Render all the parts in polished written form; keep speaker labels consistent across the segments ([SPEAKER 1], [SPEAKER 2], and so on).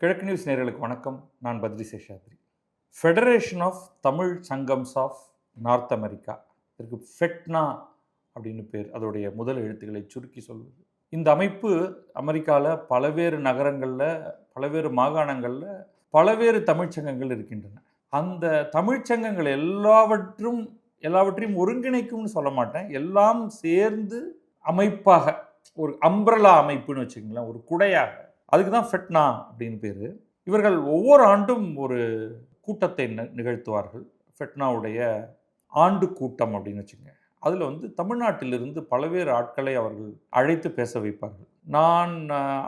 [SPEAKER 1] கிழக்கு நியூஸ் நேயர்களுக்கு வணக்கம். நான் Badri Seshadri. Federation of Tamil Sangams of North America, இதற்கு ஃபெட்னா அப்படின்னு பேர். அதோடைய முதல் எழுத்துக்களை சுருக்கி சொல்வது. இந்த அமைப்பு அமெரிக்காவில் பல்வேறு நகரங்களில், பல்வேறு மாகாணங்களில் பல்வேறு தமிழ்ச்சங்கங்கள் இருக்கின்றன. அந்த தமிழ்ச்சங்கங்கள் எல்லாவற்றையும் ஒருங்கிணைக்கும்னு சொல்ல மாட்டேன், எல்லாம் சேர்ந்து அமைப்பாக ஒரு அம்ப்ரலா அமைப்புன்னு வச்சுக்கங்களேன், ஒரு குடையாக. அதுக்கு தான் ஃபெட்னா அப்படின்னு பேர். இவர்கள் ஒவ்வொரு ஆண்டும் ஒரு கூட்டத்தை நிகழ்த்துவார்கள். ஃபெட்னாவுடைய ஆண்டு கூட்டம் அப்படின்னு வச்சுங்க. அதில் தமிழ்நாட்டிலிருந்து பல்வேறு ஆட்களை அவர்கள் அழைத்து பேச வைப்பார்கள். நான்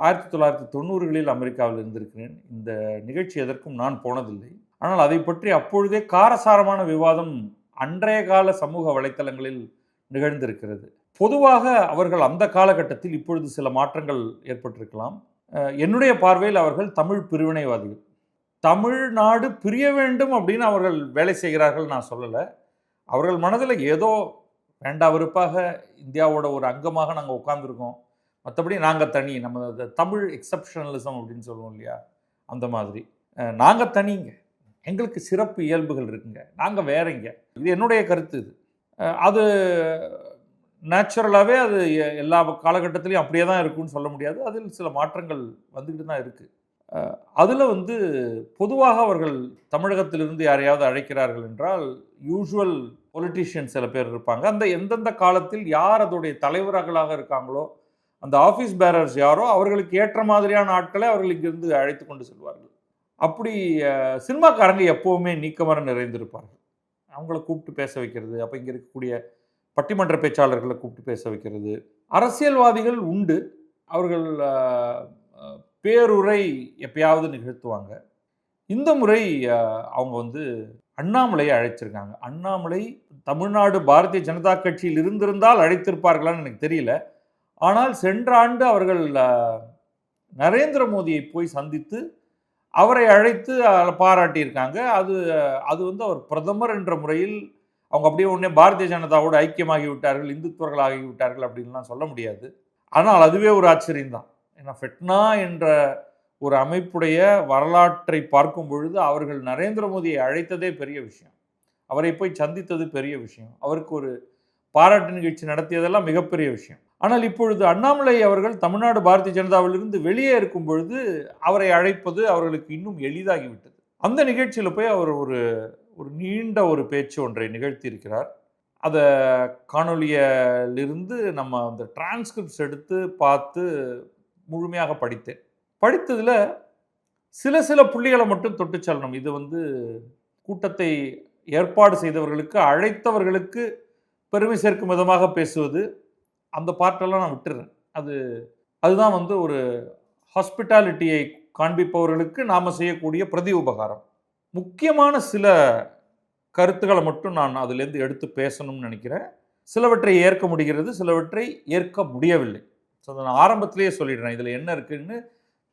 [SPEAKER 1] 1990களில் அமெரிக்காவில் இருந்திருக்கிறேன். இந்த நிகழ்ச்சி எதற்கும் நான் போனதில்லை. ஆனால் அதை பற்றி அப்பொழுதே காரசாரமான விவாதம் அன்றைய கால சமூக வலைத்தளங்களில் நிகழ்ந்திருக்கிறது. பொதுவாக அவர்கள் அந்த காலகட்டத்தில், இப்பொழுது சில மாற்றங்கள் ஏற்பட்டிருக்கலாம், என்னுடைய பார்வையில் அவர்கள் தமிழ் பிரிவினைவாதிகள். தமிழ்நாடு பிரிய வேண்டும் அப்படின்னு அவர்கள் வேலை செய்கிறார்கள் நான் சொல்லலை. அவர்கள் மனதில் ஏதோ வேண்டா வெறுப்பாக இந்தியாவோட ஒரு அங்கமாக நாங்கள் உட்கார்ந்துருக்கோம், மற்றபடி நாங்கள் தனி, நம்ம தமிழ் எக்ஸப்ஷனலிசம் அப்படின்னு சொல்லுவோம் இல்லையா, அந்த மாதிரி நாங்கள் தனிங்க, எங்களுக்கு சிறப்பு இயல்புகள் இருக்குங்க, நாங்கள் வேறங்க. இது என்னுடைய கருத்து. இது அது நேச்சுரலாகவே அது எல்லா காலகட்டத்திலையும் அப்படியே தான் இருக்குன்னு சொல்ல முடியாது. அதில் சில மாற்றங்கள் வந்துக்கிட்டு தான் இருக்குது. அதில் பொதுவாக அவர்கள் தமிழகத்திலிருந்து யாரையாவது அழைக்கிறார்கள் என்றால் யூஷுவல் பொலிட்டீஷியன்ஸ் சில பேர் இருப்பாங்க. அந்த எந்தெந்த காலத்தில் யார் அதோடைய தலைவர்களாக இருக்காங்களோ, அந்த ஆஃபீஸ் பேரர்ஸ் யாரோ, அவர்களுக்கு ஏற்ற மாதிரியான ஆட்களை அவர்கள் இங்கிருந்து அழைத்து கொண்டு செல்வார்கள். அப்படி சினிமாக்காரங்க எப்போவுமே நீக்கமர நிறைந்திருப்பார்கள். அவங்கள கூப்பிட்டு பேச வைக்கிறது, அப்போ இங்கே இருக்கக்கூடிய பட்டிமன்ற பேச்சாளர்களை கூப்பிட்டு பேச வைக்கிறது. அரசியல்வாதிகள் உண்டு, அவர்கள் பேருரை எப்பயாவது நிகழ்த்துவாங்க. இந்த முறை அவங்க அண்ணாமலையை அழைச்சிருக்காங்க. அண்ணாமலை தமிழ்நாடு பாரதிய ஜனதா கட்சியில் இருந்திருந்தால் அழைத்திருப்பார்களான்னு எனக்கு தெரியல. ஆனால் சென்ற ஆண்டு அவர்கள் நரேந்திர மோடியை போய் சந்தித்து அவரை அழைத்து பாராட்டியிருக்காங்க. அது அவர் பிரதமர் என்ற முறையில் அவங்க அப்படியே உடனே பாரதிய ஜனதாவோடு ஐக்கியமாகி விட்டார்கள், இந்துத்துவர்கள் ஆகிவிட்டார்கள் அப்படின்லாம் சொல்ல முடியாது. ஆனால் அதுவே ஒரு ஆச்சரியம்தான். ஏன்னா ஃபெட்னா என்ற ஒரு அமைப்புடைய வரலாற்றை பார்க்கும் பொழுது அவர்கள் நரேந்திர மோடியை அழைத்ததே பெரிய விஷயம், அவரை போய் சந்தித்தது பெரிய விஷயம், அவருக்கு ஒரு பாராட்டு நிகழ்ச்சி நடத்தியதெல்லாம் மிகப்பெரிய விஷயம். ஆனால் இப்பொழுது அண்ணாமலை அவர்கள் தமிழ்நாடு பாரதிய ஜனதாவிலிருந்து வெளியே இருக்கும் பொழுது அவரை அழைப்பது அவர்களுக்கு இன்னும் எளிதாகிவிட்டது. அந்த நிகழ்ச்சியில் போய் அவர் ஒரு நீண்ட ஒரு பேச்சு ஒன்றை நிகழ்த்தி இருக்கிறார். அதை காணொலியிலிருந்து நம்ம அந்த டிரான்ஸ்கிரிப்ட்ஸ் எடுத்து பார்த்து முழுமையாக படித்ததில் சில புள்ளிகளை மட்டும் தொட்டு செல்லணும். இது கூட்டத்தை ஏற்பாடு செய்தவர்களுக்கு, அழைத்தவர்களுக்கு பெருமை சேர்க்கும் விதமாக பேசுவது, அந்த பார்ட்டெல்லாம் நான் விட்டுறேன். அதுதான் ஒரு ஹாஸ்பிட்டாலிட்டியை காண்பிப்பவர்களுக்கு நாம் செய்யக்கூடிய பிரதி உபகாரம். முக்கியமான சில கருத்துக்களை மட்டும் நான் அதிலேருந்து எடுத்து பேசணும்னு நினைக்கிறேன். சிலவற்றை ஏற்க முடிகிறது, சிலவற்றை ஏற்க முடியவில்லை. ஸோ அதை நான் ஆரம்பத்திலேயே சொல்லிடுறேன், இதில் என்ன இருக்குன்னு.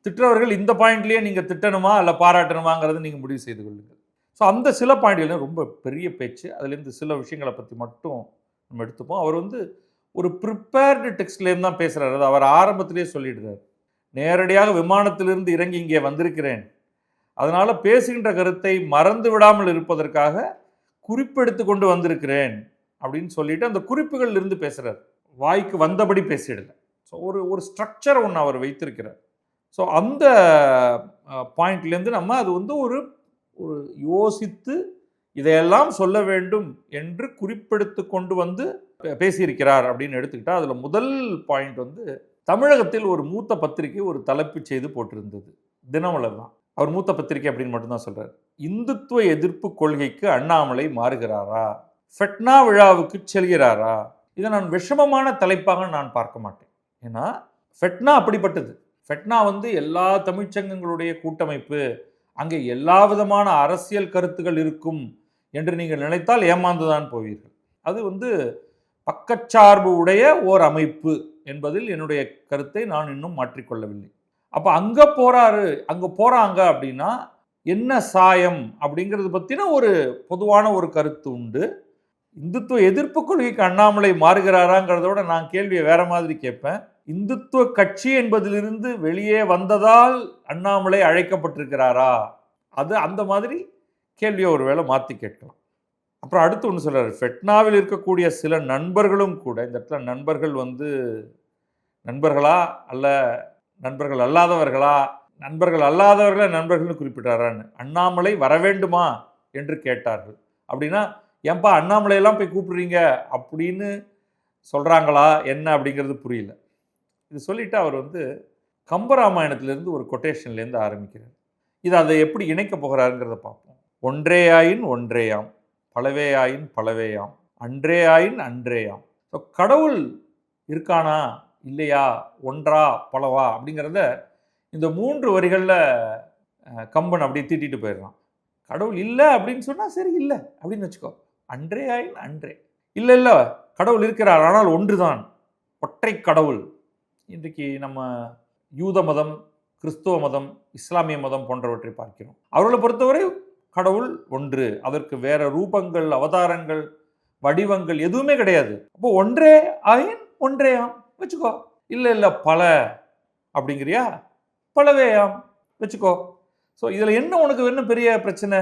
[SPEAKER 1] திட்டுறவர்கள் இந்த பாயிண்ட்லேயே நீங்கள் திட்டணுமா இல்லை பாராட்டணுமாங்கிறத நீங்கள் முடிவு செய்து கொள்ளுங்கள். ஸோ அந்த சில பாயிண்ட்கள் ரொம்ப பெரிய பேச்சு, அதுலேருந்து சில விஷயங்களை பற்றி மட்டும் நம்ம எடுத்துப்போம். அவர் ஒரு ப்ரிப்பேர்டு டெக்ஸ்ட்லேருந்து தான் பேசுகிறார். அது அவர் ஆரம்பத்திலேயே சொல்லிடுறார். நேரடியாக விமானத்திலிருந்து இறங்கி இங்கே வந்திருக்கிறேன், அதனால் பேசுகின்ற கருத்தை மறந்து விடாமல் இருப்பதற்காக குறிப்பெடுத்து கொண்டு வந்திருக்கிறேன் அப்படின்னு சொல்லிட்டு அந்த குறிப்புகள் இருந்து பேசுகிறார். வாய்க்கு வந்தபடி பேசிடல. ஸோ ஒரு ஸ்ட்ரக்சர் ஒன்று அவர் வைத்திருக்கிறார். ஸோ அந்த பாயிண்ட்லேருந்து நம்ம அது ஒரு யோசித்து இதையெல்லாம் சொல்ல வேண்டும் என்று குறிப்பெடுத்து கொண்டு பேசியிருக்கிறார் அப்படின்னு எடுத்துக்கிட்டால், அதில் முதல் பாயிண்ட் தமிழகத்தில் ஒரு மூத்த பத்திரிகை ஒரு தலைப்பு செய்து போட்டிருந்தது, தினமலர் தான். அவர் மூத்த பத்திரிகை அப்படின்னு மட்டும்தான் சொல்றார். இந்துத்துவ எதிர்ப்பு கொள்கைக்கு அண்ணாமலை மாறுகிறாரா, ஃபெட்னா விழாவுக்கு செல்கிறாரா? இதை நான் விஷமமான தலைப்பாக நான் பார்க்க மாட்டேன். ஏன்னா ஃபெட்னா அப்படிப்பட்டது. ஃபெட்னா எல்லா தமிழ்ச்சங்கங்களுடைய கூட்டமைப்பு, அங்கே எல்லா விதமான அரசியல் கருத்துக்கள் இருக்கும் என்று நீங்கள் நினைத்தால் ஏமாந்துதான் போவீர்கள். அது பக்கச்சார்பு உடைய ஓர் அமைப்பு என்பதில் என்னுடைய கருத்தை நான் இன்னும் மாற்றிக்கொள்ளவில்லை. அப்போ அங்கே போகிறாங்க அப்படின்னா என்ன சாயம் அப்படிங்கிறது பற்றின ஒரு பொதுவான ஒரு கருத்து உண்டு. இந்துத்துவ எதிர்ப்பு கொள்கைக்கு அண்ணாமலை மாறுகிறாராங்கிறதோட நான் கேள்வியை வேற மாதிரி கேட்பேன். இந்துத்துவ கட்சி என்பதிலிருந்து வெளியே வந்ததால் அண்ணாமலை அழைக்கப்பட்டிருக்கிறாரா? அது அந்த மாதிரி கேள்வியை ஒருவேளை மாற்றி கேட்கலாம். அப்புறம் அடுத்து ஒன்று சொல்றாரு, ஃபெட்னாவில் இருக்கக்கூடிய சில நண்பர்களும் கூட, இந்த இடத்துல நண்பர்கள் நண்பர்களா அல்ல நண்பர்கள் அல்லாதவர்களா, நண்பர்கள் அல்லாதவர்களை நண்பர்கள்னு குறிப்பிட்டாரான்னு, அண்ணாமலை வரவேண்டுமா என்று கேட்டார்கள். அப்படின்னா ஏன்பா அண்ணாமலையெல்லாம் போய் கூப்பிடுறீங்க அப்படின்னு சொல்கிறாங்களா என்ன அப்படிங்கிறது புரியல. இது சொல்லிவிட்டு அவர் கம்பராமாயணத்திலேருந்து ஒரு கொட்டேஷன்லேருந்து ஆரம்பிக்கிறார். இது அதை எப்படி இணைக்க போகிறாருங்கிறத பார்ப்போம். ஒன்றேயாயின் ஒன்றேயாம், பலவேயாயின் பலவேயாம், அன்றேயாயின் அன்றேயாம். ஸோ கடவுள் இருக்கானா இல்லையா, ஒன்றா பலவா அப்படிங்கிறத இந்த 3 வரிகளில் கம்பன் அப்படியே தீட்டிட்டு போயிடலாம். கடவுள் இல்லை அப்படின்னு சொன்னால் சரி இல்லை அப்படின்னு வச்சுக்கோ. அன்றேயாயின் அன்றே, இல்லை இல்லை கடவுள் இருக்கிறார், ஆனால் ஒன்று தான், ஒற்றை கடவுள். இன்றைக்கு நம்ம யூத மதம், கிறிஸ்துவ மதம், இஸ்லாமிய மதம் போன்றவற்றை பார்க்கிறோம். அவர்களை பொறுத்தவரை கடவுள் ஒன்று, அதற்கு வேற ரூபங்கள், அவதாரங்கள், வடிவங்கள் எதுவுமே கிடையாது. அப்போ ஒன்றே ஆயின் ஒன்றேயாம் வச்சுக்கோ. இல்லை இல்லை பல அப்படிங்கிறியா, பலவேயாம் வச்சுக்கோ. ஸோ இதில் என்ன உனக்கு என்ன பெரிய பிரச்சனை,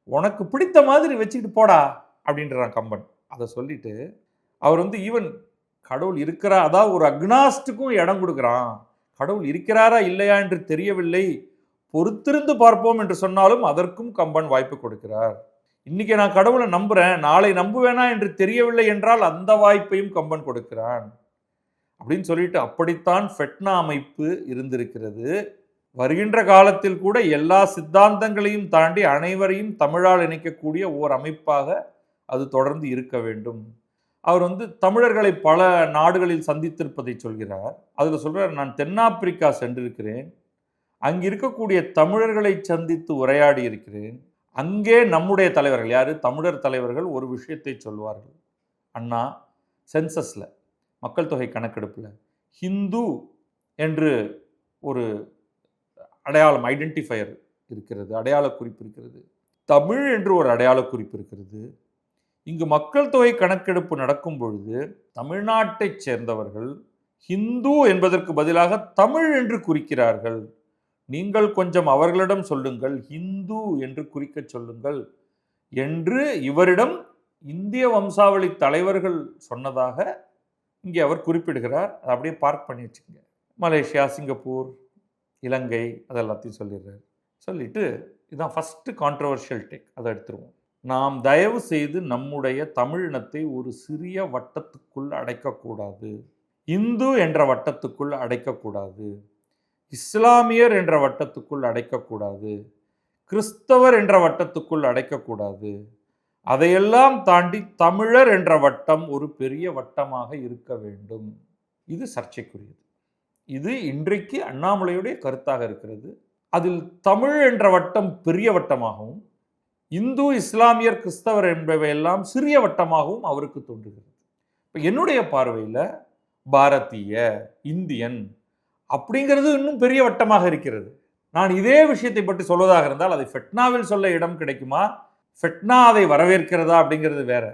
[SPEAKER 1] உனக்கு பிடித்த மாதிரி வச்சுக்கிட்டு போடா அப்படின்றான் கம்பன். அதை சொல்லிட்டு அவர் ஈவன் கடவுள் இருக்கிறா, அதாவது ஒரு அக்னாஸ்டுக்கும் இடம் கொடுக்குறான். கடவுள் இருக்கிறாரா இல்லையா என்று தெரியவில்லை, பொறுத்திருந்து பார்ப்போம் என்று சொன்னாலும் அதற்கும் கம்பன் வாய்ப்பு கொடுக்கிறார். இன்னைக்கு நான் கடவுளை நம்புறேன், நாளை நம்புவேனா என்று தெரியவில்லை என்றால் அந்த வாய்ப்பையும் கம்பன் கொடுக்கிறான் அப்படின்னு சொல்லிட்டு, அப்படித்தான் ஃபெட்னா அமைப்பு இருந்திருக்கிறது. வருகின்ற காலத்தில் கூட எல்லா சித்தாந்தங்களையும் தாண்டி அனைவரையும் தமிழால் இணைக்கக்கூடிய ஓர் அமைப்பாக அது தொடர்ந்து இருக்க வேண்டும். அவர் தமிழர்களை பல நாடுகளில் சந்தித்திருப்பதை சொல்கிறார். அதில் சொல்கிறார், நான் தென்னாப்பிரிக்கா சென்றிருக்கிறேன், அங்கே இருக்கக்கூடிய தமிழர்களை சந்தித்து உரையாடி இருக்கிறேன். அங்கே நம்முடைய தலைவர்கள், யார், தமிழர் தலைவர்கள் ஒரு விஷயத்தை சொல்வார்கள். அண்ணா, சென்சஸில், மக்கள் தொகை கணக்கெடுப்பில் ஹிந்து என்று ஒரு அடையாளம், ஐடென்டிஃபயர் இருக்கிறது, அடையாள குறிப்பு இருக்கிறது, தமிழ் என்று ஒரு அடையாள குறிப்பு இருக்கிறது. இங்கு மக்கள் தொகை கணக்கெடுப்பு நடக்கும் பொழுது தமிழ்நாட்டைச் சேர்ந்தவர்கள் ஹிந்து என்பதற்கு பதிலாக தமிழ் என்று குறிக்கிறார்கள். நீங்கள் கொஞ்சம் அவர்களிடம் சொல்லுங்கள், ஹிந்து என்று குறிக்க சொல்லுங்கள் என்று இவரிடம் இந்திய வம்சாவளி தலைவர்கள் சொன்னதாக இங்கே அவர் குறிப்பிடுகிறார். அதை அப்படியே பார்க் பண்ணி வச்சுக்கோங்க. மலேசியா, சிங்கப்பூர், இலங்கை அதெல்லாத்தையும் சொல்லிடுறாரு. சொல்லிட்டு இதுதான் ஃபஸ்ட்டு கான்ட்ரவர்ஷியல் டேக், அதை எடுத்துருவோம். நாம் தயவு செய்து நம்முடைய தமிழினத்தை ஒரு சிறிய வட்டத்துக்குள் அடைக்கக்கூடாது, இந்து என்ற வட்டத்துக்குள் அடைக்கக்கூடாது, இஸ்லாமியர் என்ற வட்டத்துக்குள் அடைக்கக்கூடாது, கிறிஸ்தவர் என்ற வட்டத்துக்குள் அடைக்கக்கூடாது. அதையெல்லாம் தாண்டி தமிழர் என்ற வட்டம் ஒரு பெரிய வட்டமாக இருக்க வேண்டும். இது சர்ச்சைக்குரியது. இது இன்றைக்கு அண்ணாமலையுடைய கருத்தாக இருக்கிறது. அதில் தமிழ் என்ற வட்டம் பெரிய வட்டமாகவும், இந்து, இஸ்லாமியர், கிறிஸ்தவர் என்பவையெல்லாம் சிறிய வட்டமாகவும் அவருக்கு தோன்றுகிறது. இப்போ என்னுடைய பார்வையில் பாரதிய, இந்தியன் அப்படிங்கிறது இன்னும் பெரிய வட்டமாக இருக்கிறது. நான் இதே விஷயத்தை பற்றி சொல்வதாக இருந்தால் அதை ஃபெட்னாவில் சொல்ல இடம் கிடைக்குமா, ஃபெட்னா அதை வரவேற்கிறதா அப்படிங்கிறது வேற.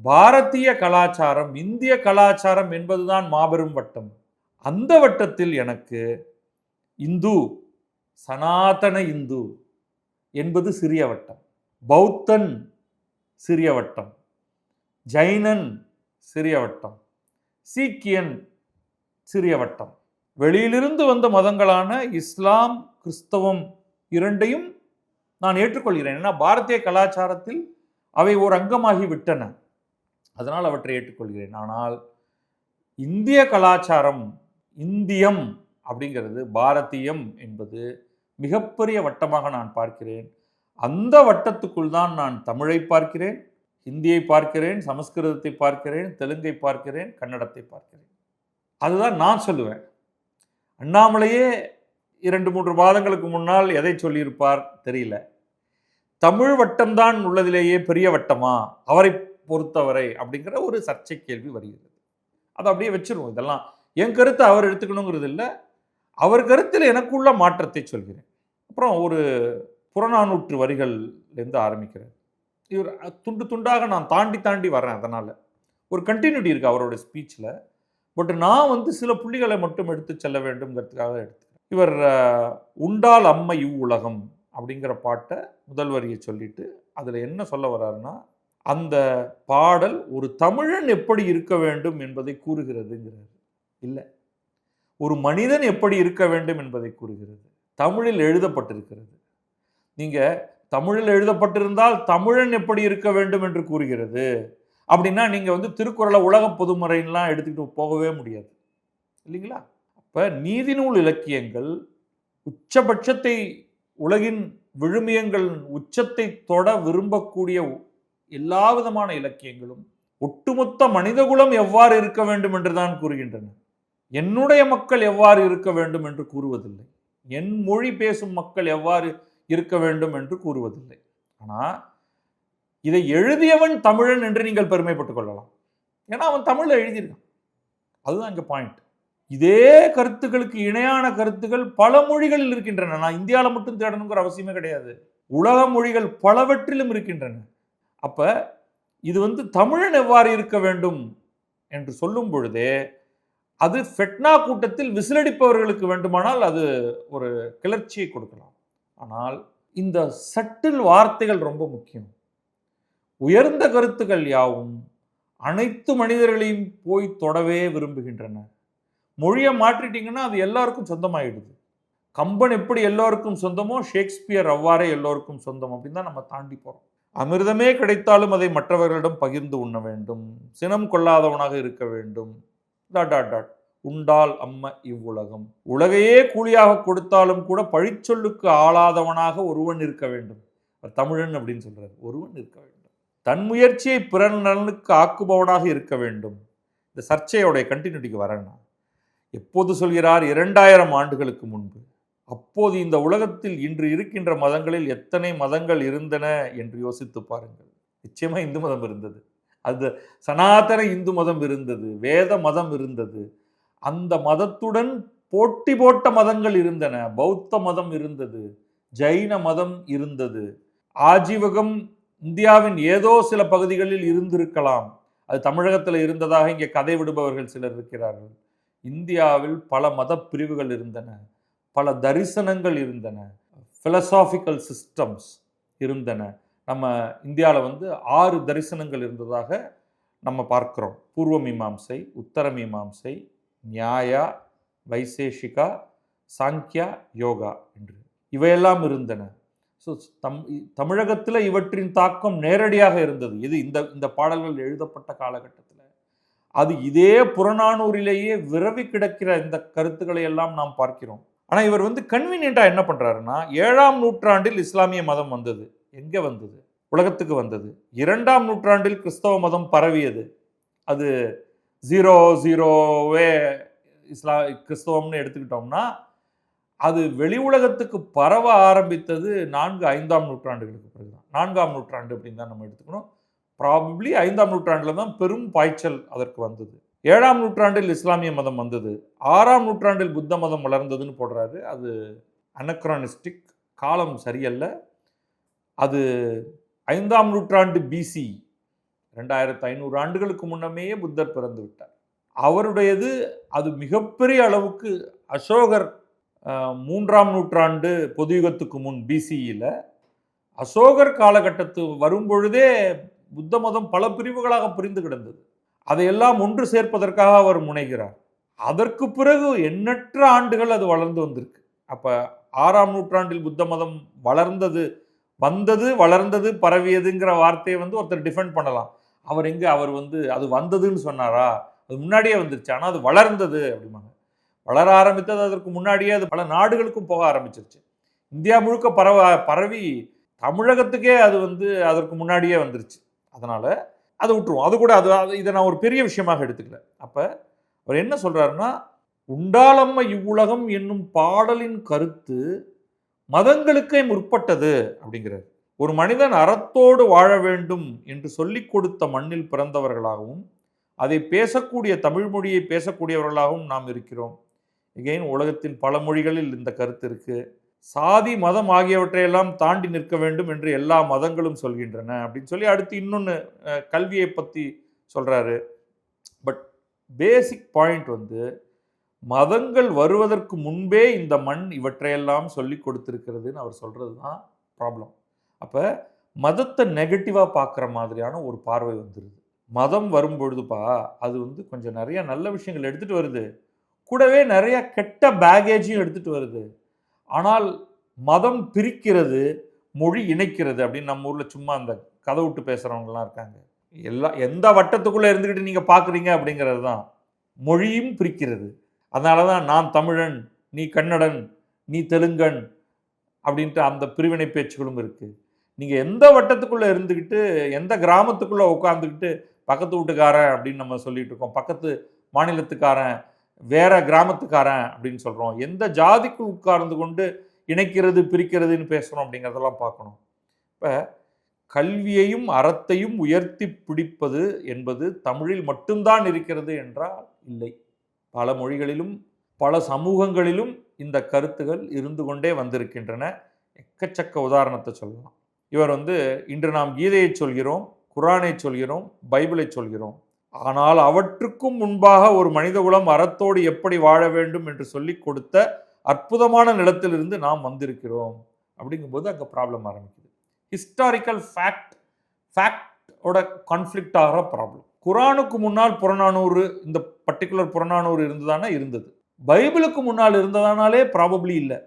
[SPEAKER 1] பாரதிய கலாச்சாரம், இந்திய கலாச்சாரம் என்பதுதான் மாபெரும் வட்டம். அந்த வட்டத்தில் எனக்கு இந்து, சனாதன இந்து என்பது சிறிய வட்டம், பௌத்தன் சிறிய வட்டம், ஜைனன் சிறிய வட்டம், சீக்கியன் சிறிய வட்டம். வெளியிலிருந்து வந்த மதங்களான இஸ்லாம், கிறிஸ்தவம் இரண்டையும் நான் ஏற்றுக்கொள்கிறேன். ஏன்னா பாரதிய கலாச்சாரத்தில் அவை ஒரு அங்கமாகி விட்டன, அதனால் அவற்றை ஏற்றுக்கொள்கிறேன். ஆனால் இந்திய கலாச்சாரம், இந்தியம் அப்படிங்கிறது, பாரதியம் என்பது மிகப்பெரிய வட்டமாக நான் பார்க்கிறேன். அந்த வட்டத்துக்குள் தான் நான் தமிழை பார்க்கிறேன், ஹிந்தியை பார்க்கிறேன், சமஸ்கிருதத்தை பார்க்கிறேன், தெலுங்கை பார்க்கிறேன், கன்னடத்தை பார்க்கிறேன். அதுதான் நான் சொல்லுவேன். அண்ணாமலையே 2-3 மாதங்களுக்கு முன்னால் எதை சொல்லியிருப்பார் தெரியல. தமிழ் வட்டம்தான் உள்ளதிலேயே பெரிய வட்டமா அவரை பொறுத்தவரை அப்படிங்கிற ஒரு சர்ச்சை கேள்வி வருகிறது. அதை அப்படியே வச்சிருவோம். இதெல்லாம் என் கருத்தை அவர் எடுத்துக்கணுங்கிறது இல்லை, அவர் கருத்தில் எனக்குள்ள மாற்றத்தை சொல்கிறேன். அப்புறம் ஒரு புறநானூற்று வரிகள்லேருந்து ஆரம்பிக்கிறேன். இவர் துண்டு துண்டாக நான் தாண்டி வரேன், அதனால் ஒரு கண்டினியூட்டி இருக்குது அவரோட ஸ்பீச்சில். பட் நான் வந்து சில புள்ளிகளை மட்டும் எடுத்து செல்ல வேண்டும்ங்கிறதுக்காக எடுத்துக்கிறேன். இவர் உண்டால் அம்மை இவ்வுலகம் அப்படிங்கிற பாட்டை முதல் வரியை சொல்லிட்டு அதில் என்ன சொல்ல வர்றாருன்னா, அந்த பாடல் ஒரு தமிழன் எப்படி இருக்க வேண்டும் என்பதை கூறுகிறதுங்கிறார். இல்லை, ஒரு மனிதன் எப்படி இருக்க வேண்டும் என்பதை கூறுகிறது. தமிழில் எழுதப்பட்டிருக்கிறது. நீங்க தமிழில் எழுதப்பட்டிருந்தால் தமிழன் எப்படி இருக்க வேண்டும் என்று கூறுகிறது. அப்படின்னா நீங்க வந்து திருக்குறளை உலக பொதுமறைலாம் எடுத்துக்கிட்டு போகவே முடியாது இல்லைங்களா? அப்ப நீதிநூல் இலக்கியங்கள் உச்சபட்சத்தை, உலகின் விழுமியங்கள் உச்சத்தை தொட விரும்பக்கூடிய எல்லா விதமான இலக்கியங்களும் ஒட்டுமொத்த மனிதகுலம் எவ்வாறு இருக்க வேண்டும் என்றுதான் கூறுகின்றன. என்னுடைய மக்கள் எவ்வாறு இருக்க வேண்டும் என்று கூறுவதில்லை. என் மொழி பேசும் மக்கள் எவ்வாறு இருக்க வேண்டும் என்று கூறுவதில்லை. ஆனால் இதை எழுதியவன் தமிழன் என்று நீங்கள் பெருமைப்பட்டுக் கொள்ளலாம். ஏன்னா அவன் தமிழ்ல எழுதியிருக்கான். அதுதான் இங்க பாயிண்ட். இதே கருத்துக்களுக்கு இணையான கருத்துக்கள் பல மொழிகளில் இருக்கின்றன. நான் இந்தியாவில் மட்டும் தேடணுங்கிற அவசியமே கிடையாது. உலக மொழிகள் பலவற்றிலும் இருக்கின்றன. அப்ப இது வந்து தமிழன் எவ்வாறு இருக்க வேண்டும் என்று சொல்லும் பொழுதே அது ஃபெட்னா கூட்டத்தில் விசிலடிப்பவர்களுக்கு வேண்டுமானால் அது ஒரு கிளர்ச்சியை கொடுக்கலாம். ஆனால் இந்த சட்டில் வார்த்தைகள் ரொம்ப முக்கியம். உயர்ந்த கருத்துக்கள் யாவும் அனைத்து மனிதர்களையும் போய் தொடவே விரும்புகின்றன. மொழியை மாற்றிட்டீங்கன்னா அது எல்லாருக்கும் சொந்தமாயிடுது. கம்பன் எப்படி எல்லோருக்கும் சொந்தமோ ஷேக்ஸ்பியர் அவ்வாறே எல்லோருக்கும் சொந்தம் அப்படின்னு தான் நம்ம தாண்டி போறோம். அமிர்தமே கிடைத்தாலும் அதை மற்றவர்களிடம் பகிர்ந்து உண்ண வேண்டும், சினம் கொள்ளாதவனாக இருக்க வேண்டும், உண்டால் அம்ம இவ்வுலகம், உலகையே கூலியாக கொடுத்தாலும் கூட பழிச்சொல்லுக்கு ஆளாதவனாக ஒருவன் இருக்க வேண்டும். தமிழன் அப்படின்னு சொல்றாரு. ஒருவன் இருக்க வேண்டும், தன் முயற்சியை பிறர் நலனுக்கு ஆக்குபவனாக இருக்க வேண்டும். இந்த சர்ச்சையோடைய கண்டினியூட்டிக்கு வரேன்னா, எப்போது சொல்கிறார்? 2000 ஆண்டுகளுக்கு முன்பு. அப்போது இந்த உலகத்தில் இன்று இருக்கின்ற மதங்களில் எத்தனை மதங்கள் இருந்தன என்று யோசித்து பாருங்கள். நிச்சயமா இந்து மதம் இருந்தது, அது சனாதன இந்து மதம் இருந்தது, வேத மதம் இருந்தது, அந்த மதத்துடன் போட்டி போட்ட மதங்கள் இருந்தன. பௌத்த மதம் இருந்தது, ஜைன மதம் இருந்தது, ஆஜீவகம் இந்தியாவின் ஏதோ சில பகுதிகளில் இருந்திருக்கலாம். அது தமிழகத்தில் இருந்ததாக இங்கே கதை விடுபவர்கள் சிலர் இருக்கிறார்கள். இந்தியாவில் பல மத பிரிவுகள் இருந்தன, பல தரிசனங்கள் இருந்தன, பிலசாபிக்கல் சிஸ்டம்ஸ் இருந்தன. நம்ம இந்தியாவில் வந்து 6 தரிசனங்கள் இருந்ததாக நம்ம பார்க்கிறோம். பூர்வ மீமாம்சை, உத்தர மீமாம்சை, நியாயா, வைசேஷிகா, சாங்கியா, யோகா என்று இவையெல்லாம் இருந்தன. ஸோ தமிழகத்தில் இவற்றின் தாக்கம் நேரடியாக இருந்தது. இது இந்த பாடல்கள் எழுதப்பட்ட காலகட்டத்தில் அது இதே புறநானூரிலேயே விரவி கிடக்கிற இந்த கருத்துக்களை எல்லாம் நாம் பார்க்கிறோம். ஆனால் இவர் வந்து கன்வீனியண்டா என்ன பண்றாருன்னா, 7ஆம் நூற்றாண்டில் இஸ்லாமிய மதம் வந்தது. எங்க வந்தது? உலகத்துக்கு வந்தது. 2ஆம் நூற்றாண்டில் கிறிஸ்தவ மதம் பரவியது. அது 0 கிறிஸ்தவம்னு எடுத்துக்கிட்டோம்னா அது வெளி உலகத்துக்கு பரவ ஆரம்பித்தது 4-5ஆம் நூற்றாண்டுகளுக்கு பிறகுதான். 4ஆம் நூற்றாண்டு அப்படின்னு தான் நம்ம எடுத்துக்கணும். ப்ராபப்ளி 5ஆம் நூற்றாண்டில் தான் பெரும் பாய்ச்சல் அதற்கு வந்தது. 7ஆம் நூற்றாண்டில் இஸ்லாமிய மதம் வந்தது. 6ஆம் நூற்றாண்டில் புத்த மதம் வளர்ந்ததுன்னு போடுறாரு. அது அனக்ரானிஸ்டிக், காலம் சரியல்ல. அது 5ஆம் நூற்றாண்டு பிசி, 2500 ஆண்டுகளுக்கு முன்னமேயே புத்தர் பிறந்து விட்டார். அவருடையது அது மிகப்பெரிய அளவுக்கு அசோகர் 3ஆம் நூற்றாண்டு பொதுயுகத்துக்கு முன் பிசியில் அசோகர் காலகட்டத்து வரும்பொழுதே புத்த மதம் பல பிரிவுகளாக பிரிந்து கிடந்தது. அதையெல்லாம் ஒன்று சேர்ப்பதற்காக அவர் முனைகிறார். அதற்கு பிறகு எண்ணற்ற ஆண்டுகள் அது வளர்ந்து வந்திருக்கு. அப்ப 6ஆம் நூற்றாண்டில் புத்த மதம் வளர்ந்தது, பரவியதுங்கிற வார்த்தையை வந்து ஒருத்தர் டிஃபெண்ட் பண்ணலாம். அவர் வந்து அது வந்ததுன்னு சொன்னாரா? அது முன்னாடியே வந்துருச்சு, ஆனால் அது வளர்ந்தது அப்படிம்பாங்க. வளர ஆரம்பித்தது அதற்கு முன்னாடியே அது பல நாடுகளுக்கும் போக ஆரம்பிச்சிருச்சு. இந்தியா முழுக்க பரவி தமிழகத்துக்கே அது வந்து அதற்கு முன்னாடியே வந்துருச்சு. அதனால அதை விட்டுருவோம். அது கூட இதை நான் ஒரு பெரிய விஷயமாக எடுத்துக்கல. அப்ப அவர் என்ன சொல்றாருன்னா, உண்டாலம்ம இவ்வுலகம் என்னும் பாடலின் கருத்து மதங்களுக்கே முற்பட்டது அப்படிங்கிறார். ஒரு மனிதன் அறத்தோடு வாழ வேண்டும் என்று சொல்லிக் கொடுத்த மண்ணில் பிறந்தவர்களாகவும் அதை பேசக்கூடிய தமிழ் மொழியை பேசக்கூடியவர்களாகவும் நாம் இருக்கிறோம். எகைன் உலகத்தின் பல மொழிகளில் இந்த கருத்து இருக்கு. சாதி மதம் ஆகியவற்றையெல்லாம் தாண்டி நிற்க வேண்டும் என்று எல்லா மதங்களும் சொல்கின்றன அப்படின்னு சொல்லி அடுத்து இன்னொன்று கல்வியை பற்றி சொல்றாரு. பட் பேசிக் பாயிண்ட் வந்து மதங்கள் வருவதற்கு முன்பே இந்த மண் இவற்றையெல்லாம் சொல்லி கொடுத்திருக்கிறதுன்னு அவர் சொல்றது தான் ப்ராப்ளம். அப்போ மதத்தை நெகட்டிவாக பார்க்குற மாதிரியான ஒரு பார்வை வந்துடுது. மதம் வரும்பொழுதுப்பா அது வந்து கொஞ்சம் நிறைய நல்ல விஷயங்கள் எடுத்துகிட்டு வருது, கூடவே நிறைய கெட்ட பேகேஜையும் எடுத்துகிட்டு வருது. ஆனால் மதம் பிரிக்கிறது, மொழி இணைக்கிறது அப்படின்னு நம்ம ஊரில் சும்மா அந்த கதை விட்டு பேசுகிறவங்கலாம் இருக்காங்க. எந்த வட்டத்துக்குள்ளே இருந்துக்கிட்டு நீங்கள் பார்க்குறீங்க அப்படிங்கிறது தான். மொழியும் பிரிக்கிறது. அதனால தான் நான் தமிழன், நீ கன்னடன், நீ தெலுங்கன் அப்படின்ட்டு அந்த பிரிவினை பேச்சுகளும் இருக்குது. நீங்கள் எந்த வட்டத்துக்குள்ளே இருந்துக்கிட்டு எந்த கிராமத்துக்குள்ளே உட்காந்துக்கிட்டு பக்கத்து வீட்டுக்காரன் அப்படின்னு நம்ம சொல்லிட்டு இருக்கோம், பக்கத்து மாநிலத்துக்காரன், வேற கிராமத்துக்காரன் அப்படின்னு சொல்கிறோம், எந்த ஜாதிக்குள் உட்கார்ந்து கொண்டு இணைக்கிறது பிரிக்கிறதுன்னு பேசுகிறோம் அப்படிங்கிறதெல்லாம் பார்க்கணும். இப்போ கல்வியையும் அறத்தையும் உயர்த்தி பிடிப்பது என்பது தமிழில் மட்டும்தான் இருக்கிறது என்றால் இல்லை. பல மொழிகளிலும் பல சமூகங்களிலும் இந்த கருத்துகள் இருந்து கொண்டே வந்திருக்கின்றன. எக்கச்சக்க உதாரணத்தை சொல்லலாம். இவர் வந்து இன்று நாம் கீதையை சொல்கிறோம், குரானை சொல்கிறோம், பைபிளை சொல்கிறோம். ஆனால் அவற்றுக்கும் முன்பாக ஒரு மனிதகுலம் அறத்தோடு எப்படி வாழ வேண்டும் என்று சொல்லி கொடுத்த அற்புதமான நிலத்திலிருந்து நாம் வந்திருக்கிறோம். அப்படிங்கும்போது அங்கே ப்ராப்ளம் ஆரம்பிக்குது. ஹிஸ்டாரிக்கல் ஃபேக்டோட கான்ஃப்ளிக்ட் ஆகிற ப்ராப்ளம். குரானுக்கு முன்னால் புறநானூறு, இந்த பர்டிகுலர் புறநானூறு இருந்ததானா இருந்தது. பைபிளுக்கு முன்னால் இருந்ததானாலே ப்ராபப்ளி இல்லை.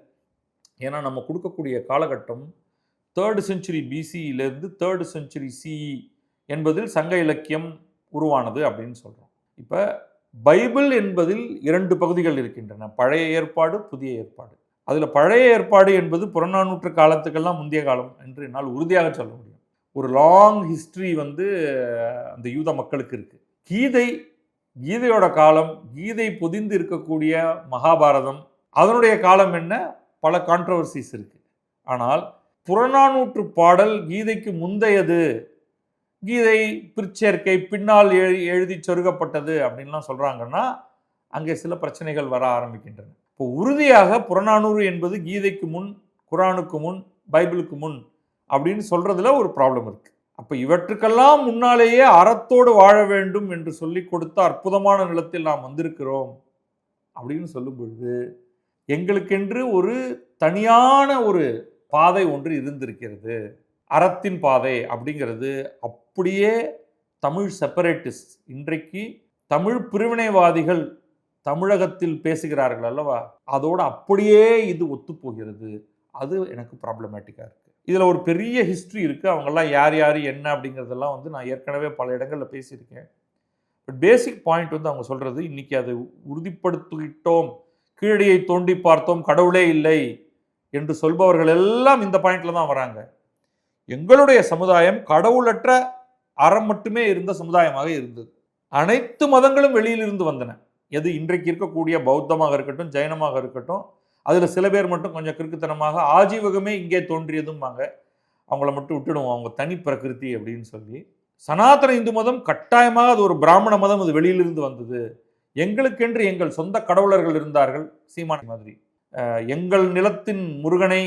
[SPEAKER 1] ஏன்னா நம்ம கொடுக்கக்கூடிய காலகட்டம் 3rd century BCயிலிருந்து 3rd century CE என்பதில் சங்க இலக்கியம் உருவானது அப்படின்னு சொல்கிறோம். இப்போ பைபிள் என்பதில் 2 பகுதிகள் இருக்கின்றன, பழைய ஏற்பாடு, புதிய ஏற்பாடு. அதில் பழைய ஏற்பாடு என்பது புறநானூற்று காலத்துக்கெல்லாம் முந்தைய காலம் என்று என்னால் உறுதியாக சொல்ல முடியும். ஒரு லாங் ஹிஸ்ட்ரி வந்து அந்த யூத மக்களுக்கு இருக்கு. கீதையோட காலம், கீதை பொதிந்து இருக்கக்கூடிய மகாபாரதம், அதனுடைய காலம் என்ன, பல கான்ட்ரவர்சிஸ் இருக்கு. ஆனால் புறநானூற்று பாடல் கீதைக்கு முந்தையது, கீதை பிற்சேர்க்கை பின்னால் எழுதி சொருகப்பட்டது அப்படின்லாம் சொல்றாங்கன்னா அங்கே சில பிரச்சனைகள் வர ஆரம்பிக்கின்றன. இப்போ உறுதியாக புறநானூறு என்பது கீதைக்கு முன், குரானுக்கு முன், பைபிளுக்கு முன் அப்படின்னு சொல்றதுல ஒரு ப்ராப்ளம் இருக்கு. அப்போ இவற்றுக்கெல்லாம் முன்னாலேயே அறத்தோடு வாழ வேண்டும் என்று சொல்லி கொடுத்த அற்புதமான நிலத்தில் நாம் வந்திருக்கிறோம் அப்படின்னு சொல்லும் பொழுது எங்களுக்கென்று ஒரு தனியான ஒரு பாதை ஒன்று இருந்திருக்கிறது. அறத்தின் பாதை அப்படிங்கிறது அப்படியே தமிழ் செப்பரேட்டிஸ்ட், இன்றைக்கு தமிழ் பிரிவினைவாதிகள் தமிழகத்தில் பேசுகிறார்கள் அல்லவா, அதோடு அப்படியே இது ஒத்துப்போகிறது. அது எனக்கு ப்ராப்ளமேட்டிக்காக இருக்குது. இதில் ஒரு பெரிய ஹிஸ்ட்ரி இருக்குது. அவங்கெல்லாம் யார் யார் என்ன அப்படிங்கிறதெல்லாம் வந்து நான் ஏற்கனவே பல இடங்களில் பேசியிருக்கேன். பட் பேசிக் பாயிண்ட் வந்து அவங்க சொல்கிறது, இன்றைக்கி அதை உறுதிப்படுத்திக்கிட்டோம், கீழடியை தோண்டி பார்த்தோம், கடவுளே இல்லை என்று சொல்பவர்கள் எல்லாம் இந்த பாயிண்டில் தான் வராங்க. எங்களுடைய சமுதாயம் கடவுளற்ற அறம் மட்டுமே இருந்த சமுதாயமாக இருந்தது. அனைத்து மதங்களும் வெளியிலிருந்து வந்தன. எது இன்றைக்கு இருக்கக்கூடிய பௌத்தமாக இருக்கட்டும், ஜைனமாக இருக்கட்டும், அதில் சில பேர் மட்டும் கொஞ்சம் கிறுக்குத்தனமாக ஆஜீவகமே இங்கே தோன்றியதும்பாங்க. அவங்கள மட்டும் விட்டுடுவோம், அவங்க தனி பிரகிருதி அப்படின்னு சொல்லி. சனாதன இந்து மதம் கட்டாயமாக அது ஒரு பிராமண மதம், அது வெளியிலிருந்து வந்தது. எங்களுக்கென்று எங்கள் சொந்த கடவுளர்கள் இருந்தார்கள், சீமான் மாதிரி. எங்கள் நிலத்தின் முருகனை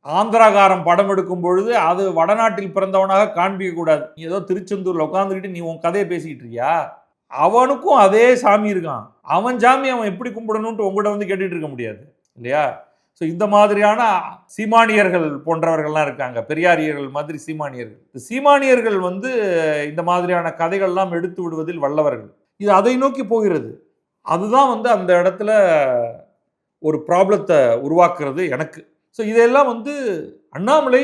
[SPEAKER 1] ஆந்திராகாரம் படம் எடுக்கும் பொழுது அது வடநாட்டில் பிறந்தவனாக காண்பிக்க கூடாது. நீ ஏதோ திருச்செந்தூர்ல உட்காந்துக்கிட்டு நீ உன் கதையை பேசிக்கிட்டு இருக்கியா, அவனுக்கும் அதே சாமி இருக்கான், அவன் சாமி அவன் எப்படி கும்பிடணும்ட்டு உங்கள்கிட்ட வந்து கேட்டுட்டு இருக்க முடியாது இல்லையா? ஸோ இந்த மாதிரியான சீமானியர்கள் போன்றவர்கள்லாம் இருக்காங்க, பெரியாரியர்கள் மாதிரி சீமானியர்கள். சீமானியர்கள் வந்து இந்த மாதிரியான கதைகள்லாம் எடுத்து விடுவதில் வல்லவர்கள். இது அதை நோக்கி போகிறது. அதுதான் வந்து அந்த இடத்துல ஒரு ப்ராப்ளத்தை உருவாக்குறது எனக்கு. ஸோ இதெல்லாம் வந்து அண்ணாமலை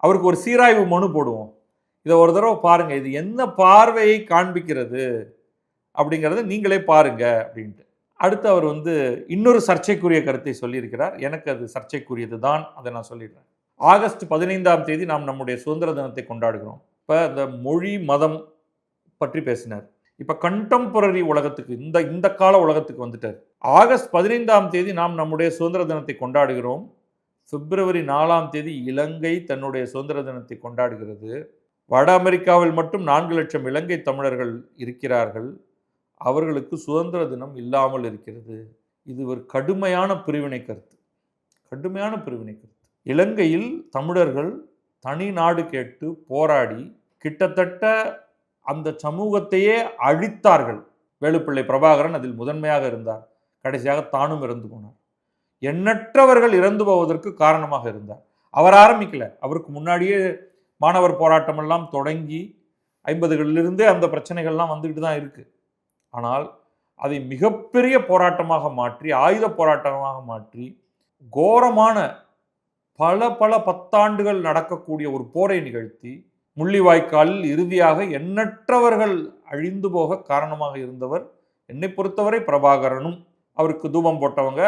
[SPEAKER 1] அவருக்கு ஒரு சீராய்வு மனு போடுவோம், இதை ஒரு தடவை பாருங்க, இது என்ன பார்வையை காண்பிக்கிறது அப்படிங்கிறத நீங்களே பாருங்க அப்படின்ட்டு. அடுத்து அவர் வந்து இன்னொரு சர்ச்சைக்குரிய கருத்தை சொல்லியிருக்கிறார். எனக்கு அது சர்ச்சைக்குரியது தான், அதை நான் சொல்லிடுறேன். ஆகஸ்ட் 15 நாம் நம்முடைய சுதந்திர தினத்தை கொண்டாடுகிறோம். இப்போ இந்த மொழி மதம் பற்றி பேசினார். இப்போ கண்டெம்பரரி உலகத்துக்கு, இந்த கால உலகத்துக்கு வந்துட்டார். ஆகஸ்ட் 15 நாம் நம்முடைய சுதந்திர தினத்தை கொண்டாடுகிறோம். பிப்ரவரி 4 இலங்கை தன்னுடைய சுதந்திர தினத்தை கொண்டாடுகிறது. வட அமெரிக்காவில் மட்டும் 4 லட்சம் இலங்கை தமிழர்கள் இருக்கிறார்கள். அவர்களுக்கு சுதந்திர தினம் இல்லாமல் இருக்கிறது. இது ஒரு கடுமையான பிரிவினை கருத்து, கடுமையான பிரிவினை கருத்து. இலங்கையில் தமிழர்கள் தனி நாடு கேட்டு போராடி கிட்டத்தட்ட அந்த சமூகத்தையே அழித்தார்கள். வேலுப்பிள்ளை பிரபாகரன் அதில் முதன்மையாக இருந்தார். கடைசியாக தானும் இறந்து போனார். எண்ணற்றவர்கள் இறந்து போவதற்கு காரணமாக இருந்தார். அவர் ஆரம்பிக்கல. அவருக்கு முன்னாடியே மாணவர் போராட்டம் எல்லாம் தொடங்கி 50களிலிருந்தே அந்த பிரச்சனைகள்லாம் வந்துகிட்டு தான் இருக்கு. ஆனால் அதை மிகப்பெரிய போராட்டமாக மாற்றி, ஆயுத போராட்டமாக மாற்றி, கோரமான பல பத்தாண்டுகள் நடக்கக்கூடிய ஒரு போரை நிகழ்த்தி, முள்ளிவாய்க்காலில் இறுதியாக எண்ணற்றவர்கள் அழிந்து போக காரணமாக இருந்தவர் என்னை பொறுத்தவரை பிரபாகரனும். அவருக்கு தூபம் போட்டவங்க